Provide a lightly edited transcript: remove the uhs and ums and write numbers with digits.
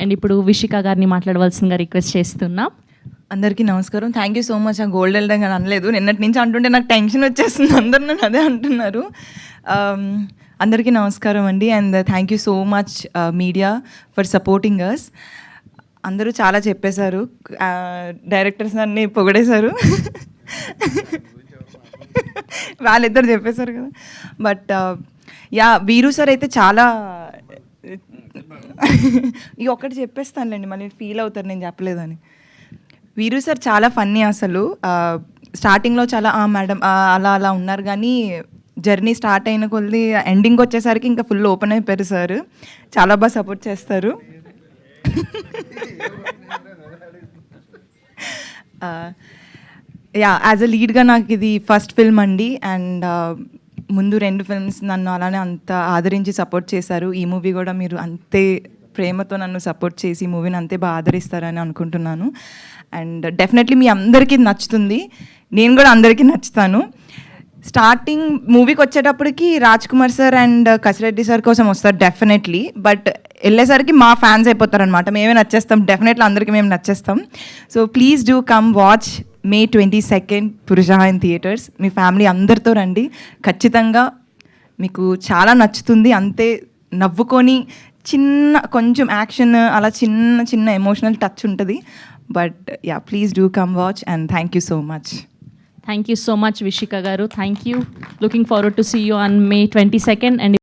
And ఇప్పుడు విషిక గారిని మాట్లాడవలసిందిగా రిక్వెస్ట్ చేస్తున్నాం. అందరికీ నమస్కారం. Thank you so much. ఆ గోల్డ్ వెళ్ళడం అని అనలేదు, నిన్నటి నుంచి అంటుంటే నాకు టెన్షన్ వచ్చేస్తుంది, అందరు నన్ను అదే అంటున్నారు. అందరికీ నమస్కారం అండి, and thank you so much media for supporting us. అందరూ చాలా చెప్పేశారు, డైరెక్టర్స్ అన్నీ పొగిడేశారు, వాళ్ళిద్దరు చెప్పేశారు కదా. బట్ వీరు సార్ అయితే చాలా ఈ ఒక్కటి చెప్పేస్తానులేండి, మళ్ళీ ఫీల్ అవుతారు నేను చెప్పలేదని. వీరు సార్ చాలా ఫన్నీ అసలు. స్టార్టింగ్లో చాలా మేడం అలా అలా ఉన్నారు, కానీ జర్నీ స్టార్ట్ అయిన కొద్ది ఎండింగ్ వచ్చేసరికి ఇంకా ఫుల్ ఓపెన్ అయిపోయారు సార్. చాలా బాగా సపోర్ట్ చేస్తారు. యాజ్ అ లీడ్గా నాకు ఇది ఫస్ట్ ఫిల్మ్ అండి, అండ్ ముందు 2 ఫిల్మ్స్ నన్ను అలానే అంత ఆదరించి సపోర్ట్ చేశారు. ఈ మూవీ కూడా మీరు అంతే ప్రేమతో నన్ను సపోర్ట్ చేసి ఈ మూవీని అంతే బాగా ఆదరిస్తారని అనుకుంటున్నాను. అండ్ డెఫినెట్లీ మీ అందరికీ నచ్చుతుంది, నేను కూడా అందరికీ నచ్చుతాను. స్టార్టింగ్ మూవీకి వచ్చేటప్పటికి Raj Kumar sir and Kasireddy sir కోసం వస్తారు డెఫినెట్లీ, బట్ వెళ్ళేసరికి మా ఫ్యాన్స్ అయిపోతారనమాట, మేమే నచ్చేస్తాం, డెఫినెట్లీ అందరికీ మేము నచ్చేస్తాం. So please do come watch May 22 పురుష ఇన్ థియేటర్స్. మీ ఫ్యామిలీ అందరితో రండి, ఖచ్చితంగా మీకు చాలా నచ్చుతుంది. అంతే నవ్వుకొని కొంచెం యాక్షన్ అలా చిన్న ఎమోషనల్ టచ్ ఉంటుంది. But please do come watch and thank you so much. Thank you so much Vishika గారు. Thank you. Looking forward to see you on May 22. And